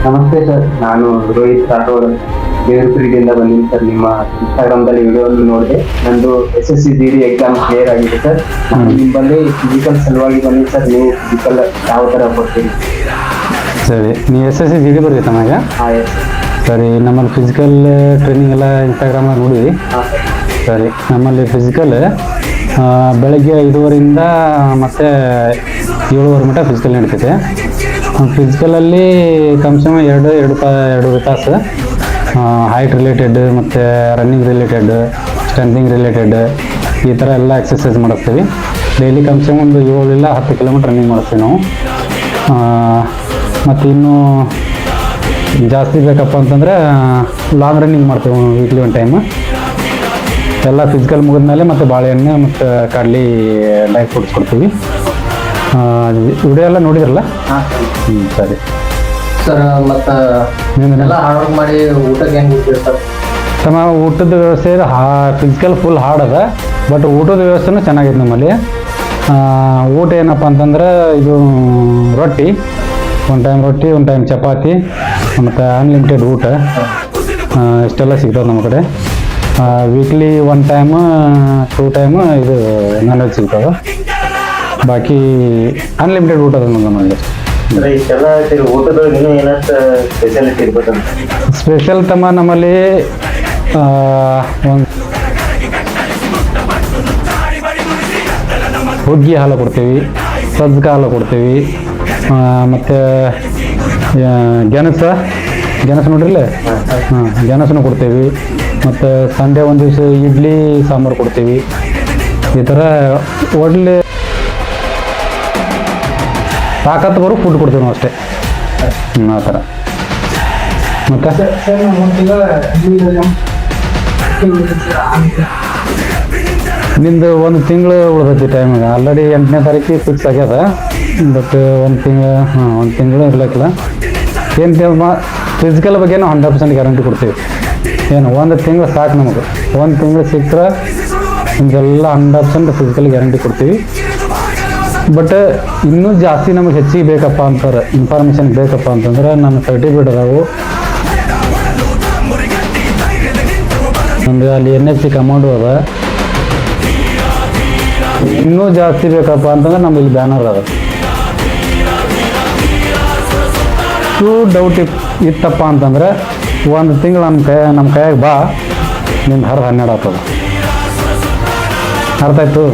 ನಮಸ್ತೆ ಸರ್, ನಾನು ರೋಹಿತ್ ರಾಠೋಡ್ ದೇವರಪುರದಿಂದ ಬಂದಿದ್ದೀನಿ ಸರ್. ನಿಮ್ಮ ಇನ್ಸ್ಟಾಗ್ರಾಮ್ದಲ್ಲಿ ವಿಡಿಯೋವನ್ನು ನೋಡಿದೆ. ನಂದು SSC GD ಎಕ್ಸಾಮ್ ಕ್ಲಿಯರ್ ಆಗಿದೆ ಸರ್. ನಾನು ನಿಮ್ಮಲ್ಲಿ ಫಿಸಿಕಲ್ ಸಲುವಾಗಿ ಬಂದಿದ್ದೀನಿ ಸರ್. ನೀವು ಫಿಸಿಕಲ್ ಯಾವ ಥರ ಕೊಡ್ತೀರಿ? ಸರಿ, ನೀವು SSC GD ಬರೀ ತಮಗೆ? ಹಾಂ, ಎಸ್ ಸರಿ. ನಮ್ಮಲ್ಲಿ ಫಿಸಿಕಲ್ ಟ್ರೈನಿಂಗ್ ಎಲ್ಲ ಇನ್ಸ್ಟಾಗ್ರಾಮಲ್ಲಿ ನೋಡಿದ್ವಿ. ಹಾಂ ಸರ್. ಸರಿ, ನಮ್ಮಲ್ಲಿ ಫಿಸಿಕಲ್ ಬೆಳಗ್ಗೆ 5:30ರಿಂದ ಮತ್ತು 7:30 ಮಟ್ಟ ಫಿಸಿಕಲ್ ನಡೀತೈತೆ. ಫಿಸಿಕಲಲ್ಲಿ ಕಮ್ಸಮ ಎರಡು ತಾಸು ಹೈಟ್ ರಿಲೇಟೆಡ್ ಮತ್ತು ರನ್ನಿಂಗ್ ರಿಲೇಟೆಡ್, ಸ್ಟ್ರೆಂಥಿಂಗ್ ರಿಲೇಟೆಡ್ ಈ ಥರ ಎಲ್ಲ ಎಕ್ಸಸೈಸ್ ಮಾಡಿಸ್ತೀವಿ. ಡೈಲಿ ಕಮ್ಸಮ ಒಂದು 7 ಇಲ್ಲ 10 ಕಿಲೋಮೀಟ್ರ್ ರನ್ನಿಂಗ್ ಮಾಡಿಸ್ತೀವಿ ನಾವು. ಮತ್ತು ಇನ್ನೂ ಜಾಸ್ತಿ ಬೇಕಪ್ಪ ಅಂತಂದರೆ ಲಾಂಗ್ ರನ್ನಿಂಗ್ ಮಾಡ್ತೀವಿ ವೀಕ್ಲಿ ಒಂದು ಟೈಮು. ಎಲ್ಲ ಫಿಸಿಕಲ್ ಮುಗಿದ್ಮೇಲೆ ಮತ್ತು ಬಾಳೆಹಣ್ಣು ಮತ್ತು ಕಡ್ಲಿ ಡ್ರೈ ಫ್ರೂಟ್ಸ್ ಕೊಡ್ತೀವಿ. ವಿಡಿಯೋ ಎಲ್ಲ ನೋಡಿದ್ರಲ್ಲ? ಹಾಂ ಸರಿ ಸರ್. ಮತ್ತು ಎಲ್ಲ ಹಾರ್ಡ್ ವರ್ಕ್ ಮಾಡಿ ಊಟಕ್ಕೆ ಹೆಂಗೆ ಗೊತ್ತಿರ್ತಾರೆ ತಮ್ಮ? ಊಟದ ವ್ಯವಸ್ಥೆ ಫಿಸಿಕಲ್ ಫುಲ್ ಹಾರ್ಡ್ ಅದ, ಬಟ್ ಊಟದ ವ್ಯವಸ್ಥೆನೂ ಚೆನ್ನಾಗಿದೆ ನಮ್ಮಲ್ಲಿ. ಊಟ ಏನಪ್ಪ ಅಂತಂದ್ರೆ ಇದು ರೊಟ್ಟಿ, ಒಂದು ಟೈಮ್ ರೊಟ್ಟಿ, ಒಂದು ಟೈಮ್ ಚಪಾತಿ, ಮತ್ತು ಅನ್ಲಿಮಿಟೆಡ್ ಊಟ ಇಷ್ಟೆಲ್ಲ ಸಿಗ್ತದೆ ನಮ್ಮ ಕಡೆ. ವೀಕ್ಲಿ 1 ಟೈಮು 2 ಟೈಮು ಇದು ನಾನ್ ವೆಜ್ ಸಿಗ್ತದೆ. ಬಾಕಿ ಅನ್ಲಿಮಿಟೆಡ್ ಊಟ ಅದ ನಮ್ಮಲ್ಲಿ. ಇಷ್ಟೆಲ್ಲ ಊಟದೊಳಗೆ ಇನ್ನೂ ಏನಾದ್ರು ಸ್ಪೆಷಾಲಿಟಿ ಇರ್ಬೇಕಂತ? ಸ್ಪೆಷಲ್ ತಮ್ಮ ನಮ್ಮಲ್ಲಿ ಒಂದು ಹುಗ್ಗಿ ಹಾಲು ಕೊಡ್ತೀವಿ, ಸಜ್ಜಕ ಹಾಲು ಕೊಡ್ತೀವಿ, ಮತ್ತು ಗೆಣಸು ನೋಡ್ರಿಲ್ಲ, ಗೆಣಸನ್ನು ಕೊಡ್ತೀವಿ. ಮತ್ತು ಸಂಡೇ ಒಂದು ದಿವಸ ಇಡ್ಲಿ ಸಾಂಬಾರು ಕೊಡ್ತೀವಿ. ಈ ಥರ ಒಳ್ಳೆ ತಾಕತ್ತು ಬರೋ ಫುಡ್ ಕೊಡ್ತೀವಿ ನಾವು ಅಷ್ಟೇ. ಆ ಥರ. ಮತ್ತು ನಿಂದು 1 ತಿಂಗಳು ಉಳ್ದೈತಿ ಟೈಮಿಗೆ. ಆಲ್ರೆಡಿ 8ನೇ ತಾರೀಕಿಗೆ ಫಿಕ್ಸ್ ಆಗ್ಯದ, ಬಟ್ 1 ತಿಂಗಳು ಇರ್ಲಿಕ್ಕಿಲ್ಲ. ಏನು ಫಿಸಿಕಲ್ ಬಗ್ಗೆ ನಾವು 100% ಗ್ಯಾರಂಟಿ ಕೊಡ್ತೀವಿ. ಏನು 1 ತಿಂಗಳು ಸಾಕು ನಮಗೆ. 1 ತಿಂಗಳು ಸಿಕ್ಕರೆ ನಿಮಗೆಲ್ಲ 100% ಫಿಸಿಕಲ್ ಗ್ಯಾರಂಟಿ ಕೊಡ್ತೀವಿ. ಬಟ್ ಇನ್ನೂ ಜಾಸ್ತಿ ನಮಗೆ ಹೆಚ್ಚಿಗೆ ಬೇಕಪ್ಪ ಅಂತಾರೆ, ಇನ್ಫಾರ್ಮೇಷನ್ ಬೇಕಪ್ಪ ಅಂತಂದ್ರೆ ನಮ್ಮ ಸರ್ಟಿಫಿಕೇಟ್ ಅದಾವು. ನಮಗೆ ಅಲ್ಲಿ NSC ಕಮಾಂಡು ಅದ. ಇನ್ನೂ ಜಾಸ್ತಿ ಬೇಕಪ್ಪ ಅಂತಂದ್ರೆ ನಮ್ಗೆ ಇಲ್ಲಿ ಬ್ಯಾನರ್ ಅದ. ಡೌಟ್ ಇತ್ತಪ್ಪ ಅಂತಂದ್ರೆ 1 ತಿಂಗಳು ನಮ್ಮ ಕೈಯಾಗ ಬಾ, ನಿಮ್ಗೆ 12 ಆಗ್ತದೆ. ಅರ್ಥ ಆಯ್ತು?